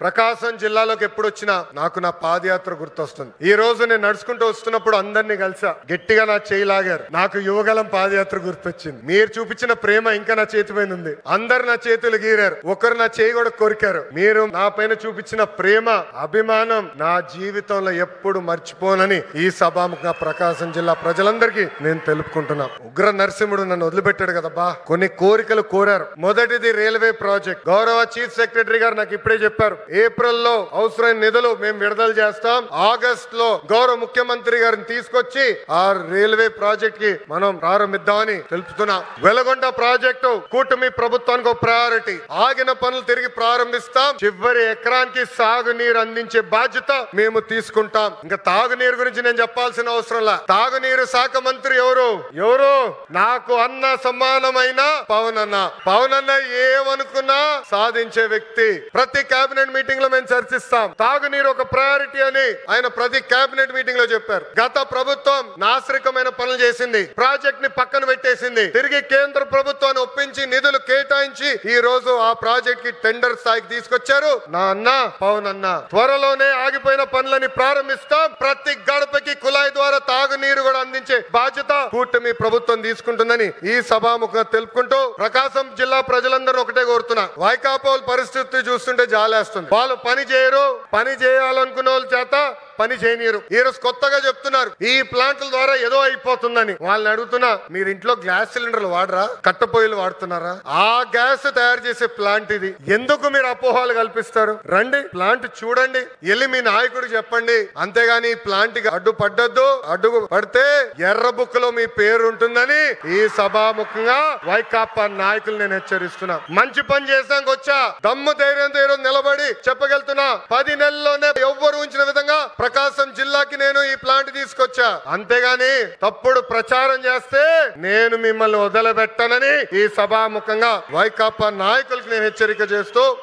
ప్రకాశం జిల్లాలోకి ఎప్పుడు వచ్చినా నాకు నా పాదయాత్ర గుర్తొస్తుంది. ఈ రోజు నేను నడుచుకుంటూ వస్తున్నప్పుడు అందరినీ కలిసా, గట్టిగా నా చేయి లాగారు. నాకు యువగలం పాదయాత్ర గుర్తొచ్చింది. మీరు చూపించిన ప్రేమ ఇంకా నా చేతి పైన ఉంది. అందరు నా చేతులు గీరారు, ఒకరు నా చేయి కూడా కొరికారు. మీరు నా పైన చూపించిన ప్రేమ, అభిమానం నా జీవితంలో ఎప్పుడు మర్చిపోనని ఈ సభాముఖంగా ప్రకాశం జిల్లా ప్రజలందరికీ నేను తెలుపుకుంటున్నా. ఉగ్ర నరసింహుడు నన్ను వదిలిపెట్టాడు కదబ్బా. కొన్ని కోరికలు కోరారు. మొదటిది రైల్వే ప్రాజెక్ట్. గౌరవ చీఫ్ సెక్రటరీ గారు నాకు ఇప్పుడే చెప్పారు, ఏప్రిల్లో అవసరమైన నిధులు మేము విడుదల చేస్తాం. ఆగస్ట్ లో గౌరవ ముఖ్యమంత్రి గారిని తీసుకొచ్చి ఆ రైల్వే ప్రాజెక్ట్ కి మనం ప్రారంభిద్దామని తెలుపుతున్నాం. వెలగొండ ప్రాజెక్టు కూటమి ప్రభుత్వానికి ఒక ప్రయారిటీ. ఆగిన పనులు తిరిగి ప్రారంభిస్తాం. చివరి ఎకరానికి సాగునీరు అందించే బాధ్యత మేము తీసుకుంటాం. ఇంకా తాగునీరు గురించి నేను చెప్పాల్సిన అవసరం లా. తాగునీరు శాఖ మంత్రి ఎవరు నాకు అన్న సమానమైన పవన్ అన్న. పవన్ అన్న ఏమనుకున్నా సాధించే వ్యక్తి. ప్రతి కేబినెట్ మీటింగ్ లో మేము చర్చిస్తాం. తాగునీరు ఒక ప్రయారిటీ అని ఆయన ప్రతి కేబినెట్ మీటింగ్ లో చెప్పారు. గత ప్రభుత్వం నాశరికమైన పనులు చేసింది, ప్రాజెక్ట్ ని పక్కన పెట్టేసింది. తిరిగి కేంద్ర ప్రభుత్వాన్ని ఒప్పించి నిధులు కేటాయించి ఈ రోజు ఆ ప్రాజెక్ట్ కి టెండర్ స్థాయికి తీసుకొచ్చారు నా అన్న పవన్ అన్న. త్వరలోనే ఆగిపోయిన పనులని ప్రారంభిస్తాం. ప్రతి గడపకి కుళాయి ద్వారా తాగునీరు కూడా అందించే బాధ్యత కూటమి ప్రభుత్వం తీసుకుంటుందని ఈ సభాముఖంగా తెలుపుకుంటూ ప్రకాశం జిల్లా ప్రజలందరూ ఒకటే కోరుతున్నా. వైకాపా పరిస్థితి చూస్తుంటే జాలేస్తుంది. వాళ్ళు పని చేయరు, పని చేయాలనుకునే వాళ్ళ చేత పని చేయనీరు. ఈ రోజు కొత్తగా చెప్తున్నారు ఈ ప్లాంట్ల ద్వారా ఏదో అయిపోతుందని. వాళ్ళని అడుగుతున్నా, మీరు ఇంట్లో గ్యాస్ సిలిండర్లు వాడరా, కట్టెపొయ్యిలు వాడుతున్నారా? ఆ గ్యాస్ తయారు చేసే ప్లాంట్ ఇది. ఎందుకు మీరు అపోహలు కల్పిస్తారు? రండి ప్లాంట్ చూడండి, వెళ్ళి మీ నాయకుడు చెప్పండి. అంతేగాని ఈ ప్లాంట్ కి అడ్డు పడ్డద్దు. అడ్డు పడితే ఎర్ర బుక్ లో మీ పేరు ఉంటుందని ఈ సభాముఖంగా వైకాపా నాయకులు నేను హెచ్చరిస్తున్నా. మంచి పని చేసాక వచ్చా, దమ్ము ధైర్యంతో ఈరోజు నిలబడి చెప్పగలుగుతున్నా. 10 నెలల్లోనే ఎవ్వరు ఉంచిన విధంగా ప్రకాశం జిల్లాకి నేను ఈ ప్లాంట్ తీసుకొచ్చా. అంతేగాని తప్పుడు ప్రచారం చేస్తే నేను మిమ్మల్ని వదిలిపెట్టనని ఈ సభాముఖంగా వైకాపా నాయకులకు నేను హెచ్చరిక చేస్తూ